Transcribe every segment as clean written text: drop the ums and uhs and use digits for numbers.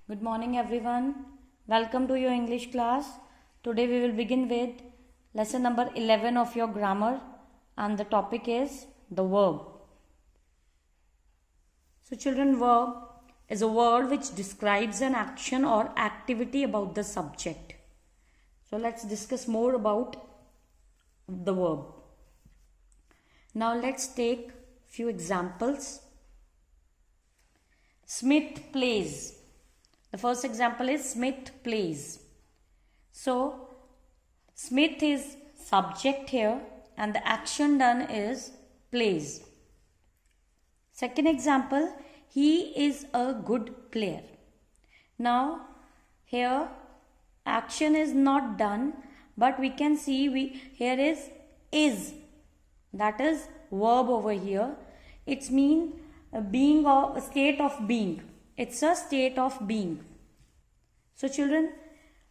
Good morning, everyone. Welcome to your English class. Today we will begin with lesson number 11 of your grammar, and the topic is the verb. So, children, verb is a word which describes an action or activity about the subject. So, let's discuss more about the verb. Now, let's take few examples. Smith plays. The first example is Smith plays. So, Smith is subject here and the action done is plays. Second example, he is a good player. Now, here action is not done, but we can see here is. That is verb over here. It's mean being or a state of being. It's a state of being. So children,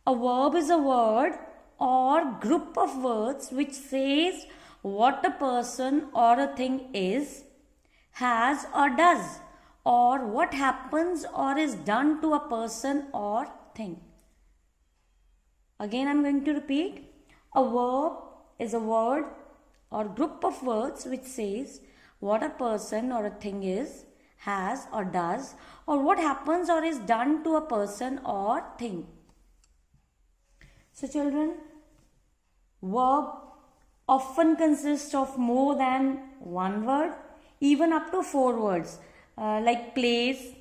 a verb is a word or group of words which says what a person or a thing is, has or does, or what happens or is done to a person or thing. Again, I'm going to repeat. A verb is a word or group of words which says what a person or a thing is, has or does, or what happens or is done to a person or thing. So children, verb often consists of more than one word, even up to 4 words, like plays,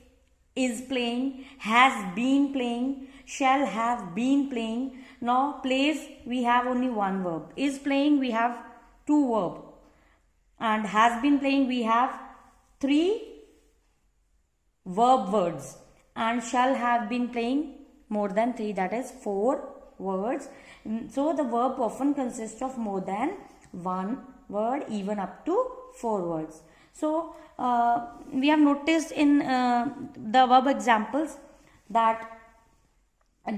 is playing, has been playing, shall have been playing. Now plays we have only one verb, is playing we have 2 verbs, and has been playing we have 3 verb words, and shall have been playing more than 3, that is 4 words. So the verb often consists of more than one word, even up to 4 words. So we have noticed in the verb examples that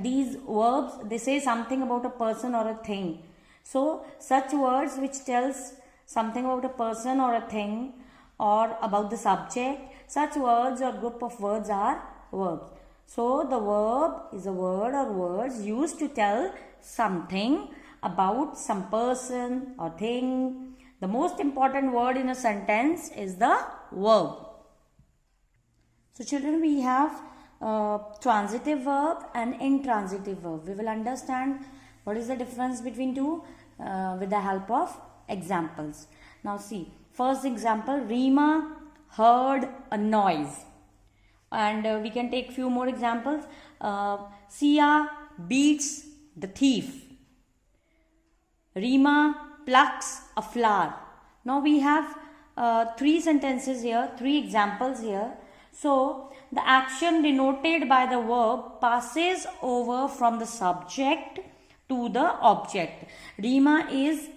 these verbs, they say something about a person or a thing. So such words which tells something about a person or a thing or about the subject, such words or group of words are verbs. So the verb is a word or words used to tell something about some person or thing. The most important word in a sentence is the verb. So children, we have transitive verb and intransitive verb. We will understand what is the difference between two with the help of examples. Now see, first example, Rima heard a noise. And we can take few more examples. Sia beats the thief. Rima plucks a flower. Now we have 3 sentences here, 3 examples here. So the action denoted by the verb passes over from the subject to the object. Rima is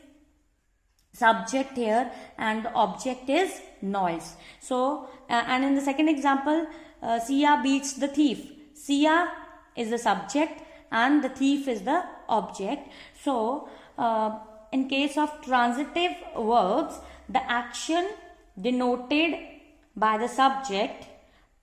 subject here and the object is noise. So and in the second example, Sia beats the thief. Sia is the subject and the thief is the object. So in case of transitive verbs, the action denoted by the subject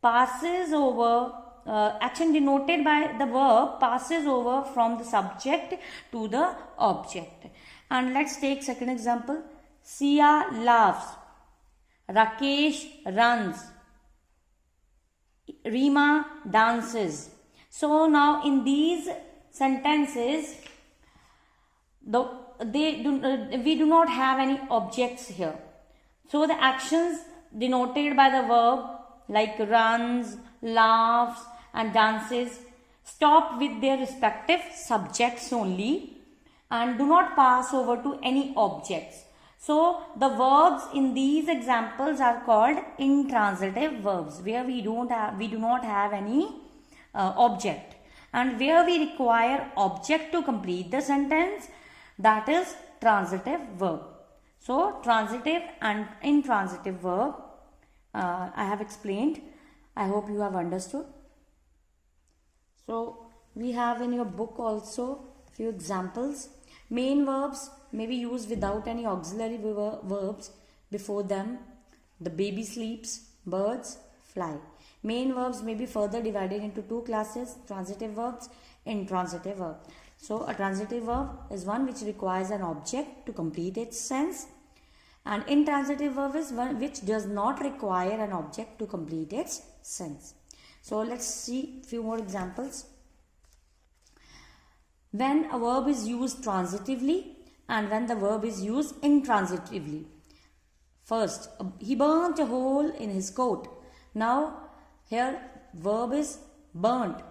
passes over, action denoted by the verb passes over from the subject to the object. And let's take second example. Sia laughs. Rakesh runs. Rima dances. So now in these sentences, we do not have any objects here. So the actions denoted by the verb like runs, laughs and dances stop with their respective subjects only and do not pass over to any objects. So the verbs in these examples are called intransitive verbs, where we do not have any object, and where we require object to complete the sentence, that is transitive verb. So transitive and intransitive verb I have explained. I hope you have understood. So we have in your book also few examples. Main verbs may be used without any auxiliary verbs before them. The baby sleeps, birds fly. Main verbs may be further divided into two classes: transitive verbs, intransitive verb. So a transitive verb is one which requires an object to complete its sense, and intransitive verb is one which does not require an object to complete its sense. So let's see few more examples. When a verb is used transitively and when the verb is used intransitively. First, he burnt a hole in his coat. Now here verb is burnt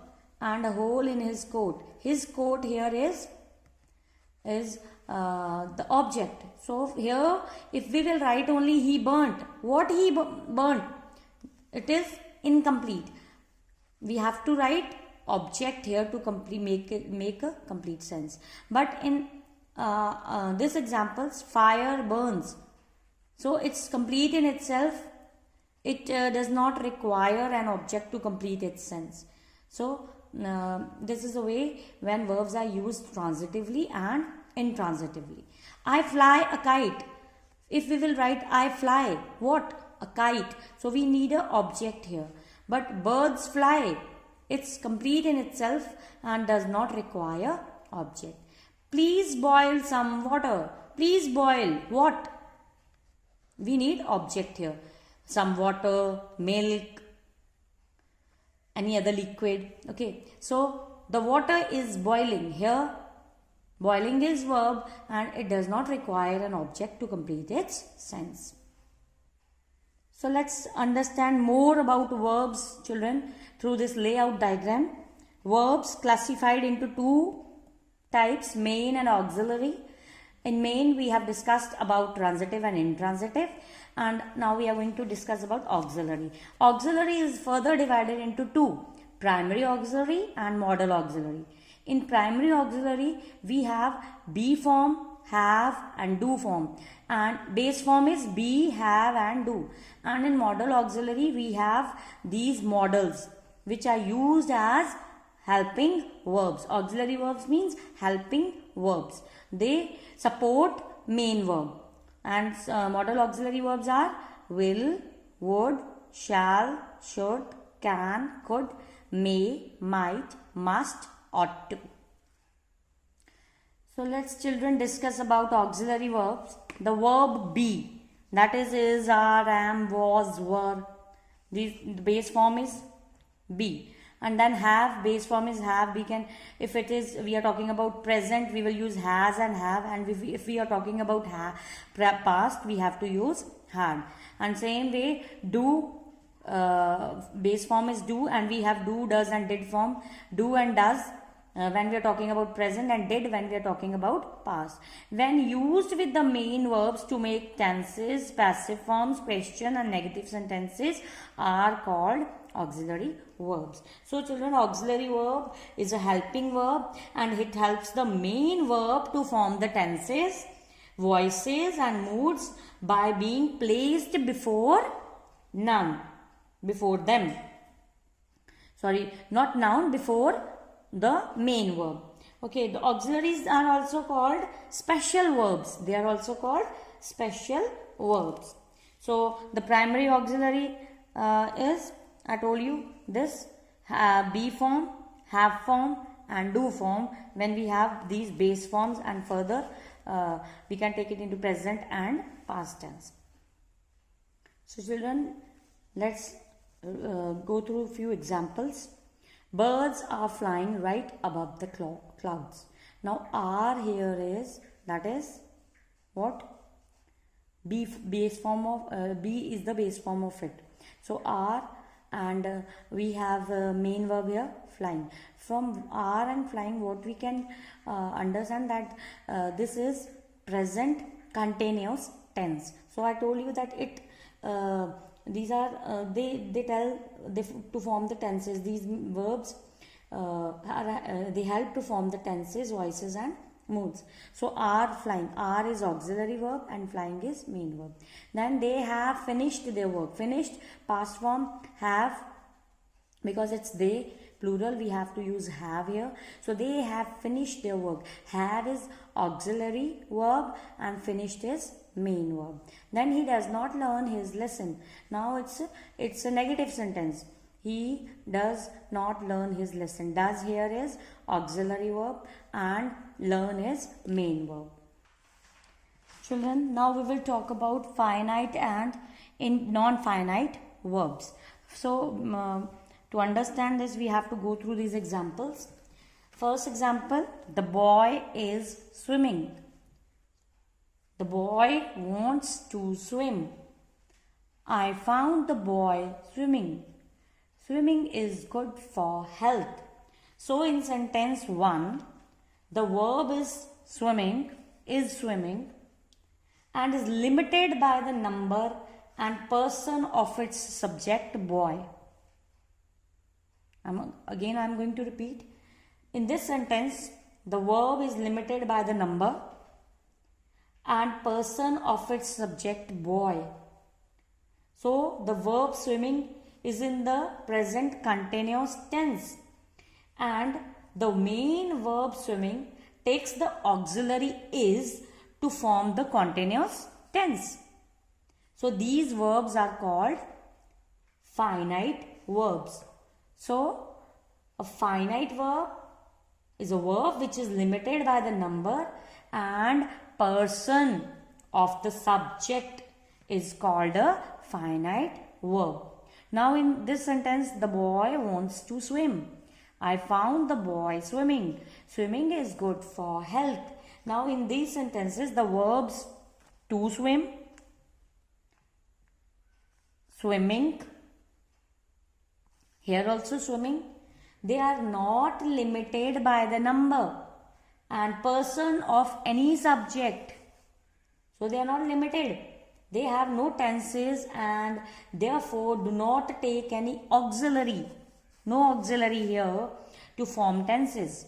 and a hole in his coat. His coat here is the object. So here if we will write only he burnt, what he burnt, it is incomplete. We have to write object here to make a complete sense. But in this examples, fire burns. So it's complete in itself. It does not require an object to complete its sense. So this is a way when verbs are used transitively and intransitively. I fly a kite. If we will write I fly, what? A kite. So we need an object here. But birds fly. It's complete in itself and does not require object. Please boil some water. Please boil what? We need object here. Some water, milk, any other liquid. Okay. So the water is boiling. Here boiling is verb and it does not require an object to complete its sense. So let's understand more about verbs, children, through this layout diagram. Verbs classified into two types, main and auxiliary. In main we have discussed about transitive and intransitive, and now we are going to discuss about auxiliary. Auxiliary is further divided into two, primary auxiliary and modal auxiliary. In primary auxiliary we have be form, have and do form, and base form is be, have and do. And in modal auxiliary we have these modals which are used as helping verbs. Auxiliary verbs means helping verbs. They support main verb. And modal auxiliary verbs are will, would, shall, should, can, could, may, might, must, ought to. So let's children discuss about auxiliary verbs. The verb be, that is, are, am, was, were. The base form is be. And then have, base form is have. We can, if it is, we are talking about present, we will use has and have. And if we are talking about past, we have to use had. And same way, do, base form is do, and we have do, does and did form. Do and does when we are talking about present, and did when we are talking about past. When used with the main verbs to make tenses, passive forms, question and negative sentences are called auxiliary verbs. So children, auxiliary verb is a helping verb and it helps the main verb to form the tenses, voices and moods by being placed before noun, before them. Sorry, not noun, before the main verb. Okay, the auxiliaries are also called special verbs. They are also called special verbs. So the primary auxiliary is, I told you, this be form, have form and do form. When we have these base forms, and further we can take it into present and past tense. So children, let's go through a few examples. Birds are flying right above the clouds. Now are here is, that is what? Base form of be is the base form of it. So are, and we have main verb here, flying. From are and flying, what we can understand that this is present continuous tense. So I told you that it these are they to form the tenses. These verbs they help to form the tenses, voices and moods. So are, flying, are is auxiliary verb and flying is main verb. Then they have finished their work. Finished, past form, have, because it's they, plural, we have to use have here. So they have finished their work. Have is auxiliary verb and finished is main verb. Then he does not learn his lesson. Now it's a negative sentence. He does not learn his lesson. Does here is auxiliary verb and learn is main verb. Children, now we will talk about finite and non-finite verbs. So, to understand this, we have to go through these examples. First example, the boy is swimming. The boy wants to swim. I found the boy swimming. Swimming is good for health. So in sentence 1, the verb is swimming and is limited by the number and person of its subject boy. I'm going to repeat. In this sentence, the verb is limited by the number and person of its subject boy. So the verb swimming is in the present continuous tense, and the main verb swimming takes the auxiliary is to form the continuous tense. So these verbs are called finite verbs. So a finite verb is a verb which is limited by the number and person of the subject is called a finite verb. Now in this sentence, the boy wants to swim. I found the boy swimming. Swimming is good for health. Now in these sentences, the verbs to swim, swimming, here also swimming, they are not limited by the number and person of any subject. So they are not limited. They have no tenses and therefore do not take any auxiliary. No auxiliary here to form tenses.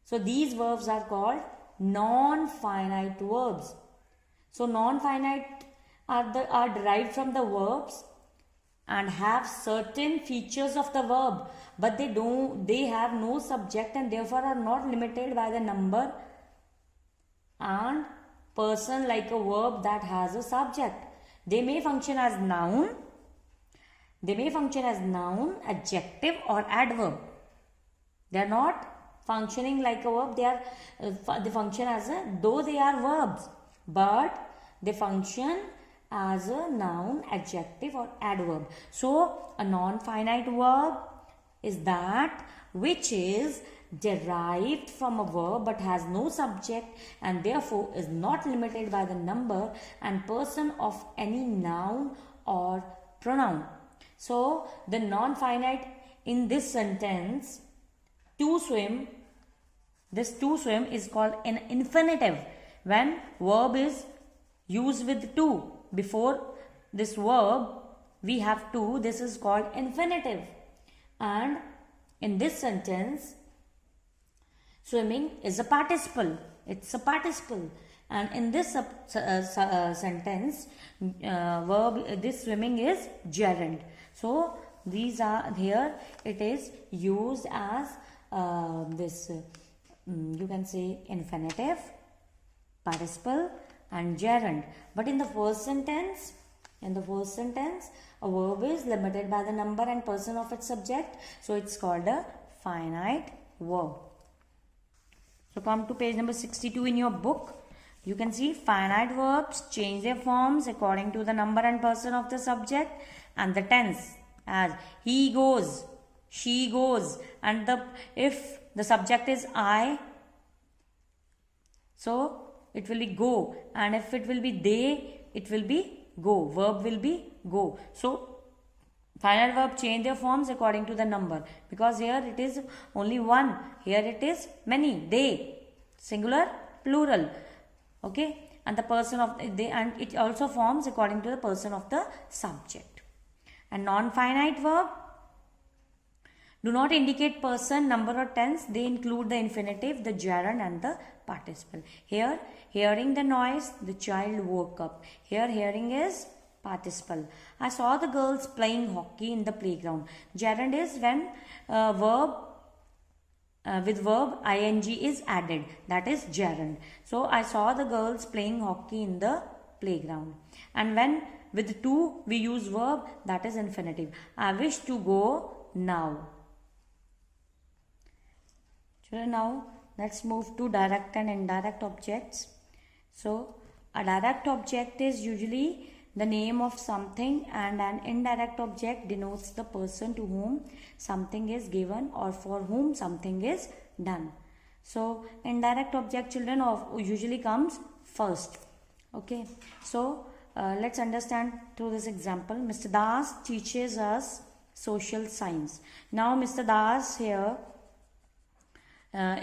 So these verbs are called non-finite verbs. So non-finite are derived from the verbs and have certain features of the verb, but they have no subject and therefore are not limited by the number and person like a verb that has a subject. They may function as noun, adjective or adverb. They are not functioning like a verb. They function as though they are verbs, but they function as a noun, adjective or adverb. So a non-finite verb is that which is derived from a verb but has no subject and therefore is not limited by the number and person of any noun or pronoun. So the non-finite in this sentence, to swim, this to swim is called an infinitive when verb is used with to. Before this verb we have to, this is called infinitive. And in this sentence, swimming is a participle. It's a participle. And in this sentence, this swimming is gerund. So these are here. It is used as you can say infinitive, participle, and gerund. But in the first sentence, a verb is limited by the number and person of its subject. So it's called a finite verb. So come to page number 62 in your book. You can see finite verbs change their forms according to the number and person of the subject and the tense, as he goes, she goes, and if the subject is I, so it will be go, and if it will be they, it will be go. Verb will be go. So finite verb change their forms according to the number, because here it is only one, here it is many, they, singular, plural. Okay, and the person of they, and it also forms according to the person of the subject. And non-finite verb do not indicate person, number or tense. They include the infinitive, the gerund and the participle. Here, hearing the noise, the child woke up. Here, hearing is participle. I saw the girls playing hockey in the playground. Gerund is when with verb ing is added, that is gerund. So I saw the girls playing hockey in the playground. And when with to we use verb, that is infinitive. I wish to go now. Children, now let's move to direct and indirect objects. So a direct object is usually the name of something, and an indirect object denotes the person to whom something is given or for whom something is done. So indirect object, children, usually comes first. Okay, so let's understand through this example. Mr. Das teaches us social science. Now Mr. Das here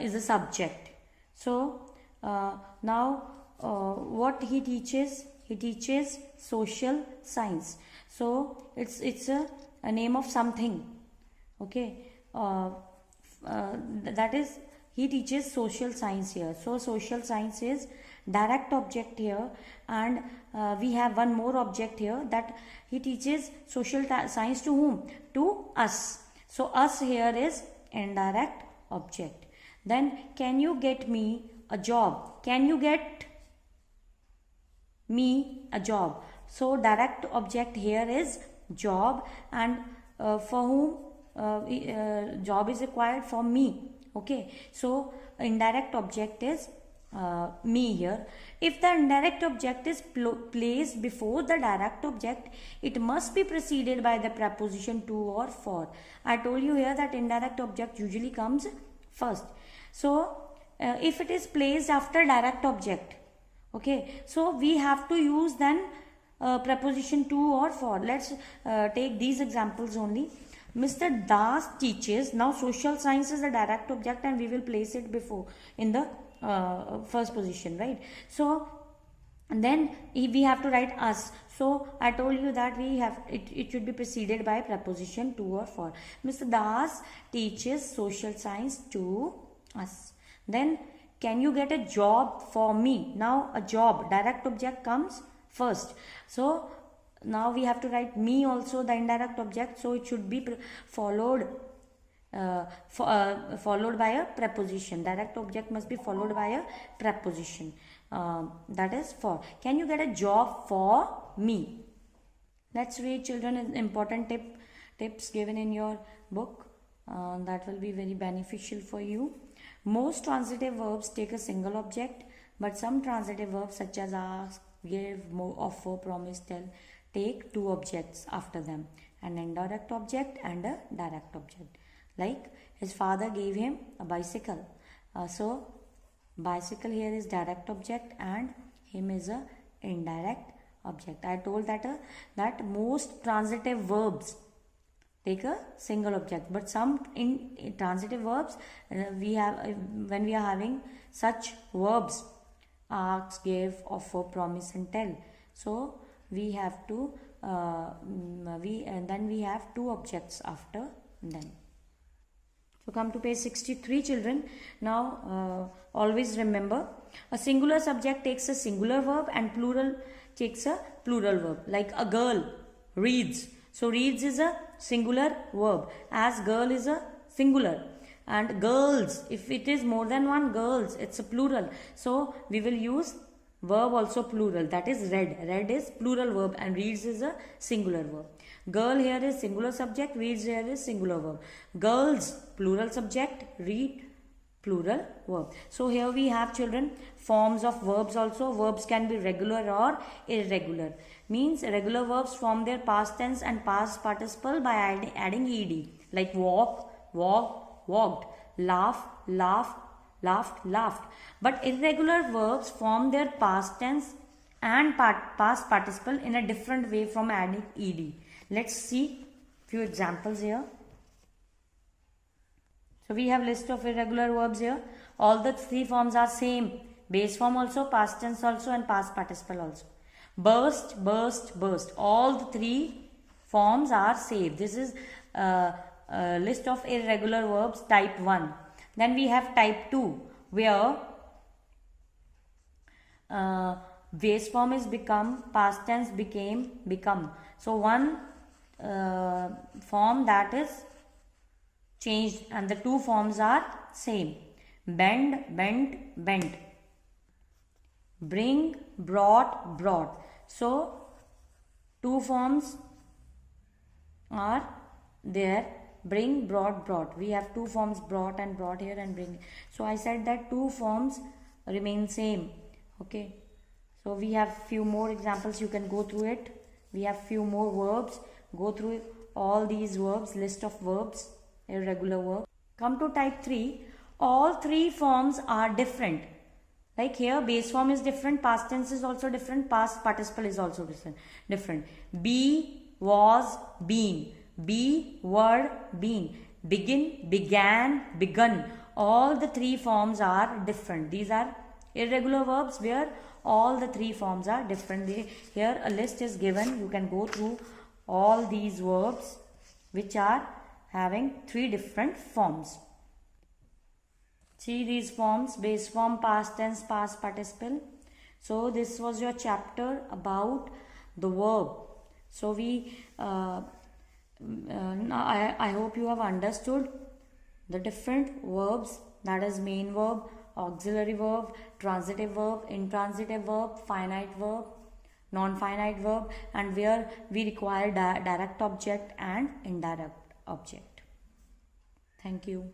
is a subject. So now what he teaches? He teaches social science. So it's a name of something. Okay, that is, he teaches social science here. So social science is direct object here, and we have one more object here, that he teaches social science to whom? To us. So us here is indirect object. Then, can you get me a job? Can you get me a job? So direct object here is job, and for whom job is required? For me. Okay, so indirect object is me here. If the indirect object is placed before the direct object, it must be preceded by the preposition to or for. I told you here that indirect object usually comes first. So if it is placed after direct object, okay, so we have to use then preposition to or for. Let's take these examples only. Mr. Das teaches. Now social science is the direct object, and we will place it before in the first position, right? So then we have to write us. So I told you that we have it should be preceded by preposition to or for. Mr. Das teaches social science to us. Then, can you get a job for me? Now a job, direct object comes first. So now we have to write me also, the indirect object. So it should be followed by a preposition. Direct object must be followed by a preposition. That is for. Can you get a job for me? Let's read, children, important tips given in your book. That will be very beneficial for you. Most transitive verbs take a single object, but some transitive verbs such as ask, give, offer, promise, tell take two objects after them, an indirect object and a direct object. Like his father gave him a bicycle. So bicycle here is direct object and him is a indirect object. I told that most transitive verbs take a single object, but some in transitive verbs we have when we are having such verbs, ask, give, offer, promise and tell, so we have to then we have two objects after them. So come to page 63, children. Now always remember, a singular subject takes a singular verb and plural takes a plural verb. Like a girl reads. So reads is a singular verb, as girl is a singular. And girls, if it is more than one girls, it's a plural. So we will use verb also plural, that is read. Read is plural verb and reads is a singular verb. Girl here is singular subject, reads here is singular verb. Girls, plural subject, read, plural verb. So here we have, children, forms of verbs also. Verbs can be regular or irregular. Means regular verbs form their past tense and past participle by adding ed. Like walk, walked, walked, laugh, laughed, laughed, laughed. But irregular verbs form their past tense and past participle in a different way from adding ed. Let's see few examples here. So we have list of irregular verbs here. All the three forms are same. Base form also, past tense also and past participle also. Burst, burst, burst. All the three forms are same. This is a list of irregular verbs type 1. Then we have type 2 where base form is become, past tense became, become. So one form that is changed and the two forms are same. Bend, bent, bent. Bring, brought, brought. So Two forms are there, bring, brought, brought. We have two forms, brought and brought here, and bring. So I said that two forms remain same. Okay, so we have few more examples, you can go through it. We have few more verbs, go through all these verbs, list of verbs, irregular verbs. Come to type 3. All three forms are different. Like here, base form is different, past tense is also different, past participle is also different. Be, was, been. Be, were, been. Begin, began, begun. All the three forms are different. These are irregular verbs where all the three forms are different. Here a list is given. You can go through all these verbs which are having three different forms. See these forms: base form, past tense, past participle. So this was your chapter about the verb. So I hope you have understood the different verbs, that is main verb, auxiliary verb, transitive verb, intransitive verb, finite verb, non-finite verb, and where we require direct object and indirect object. Thank you.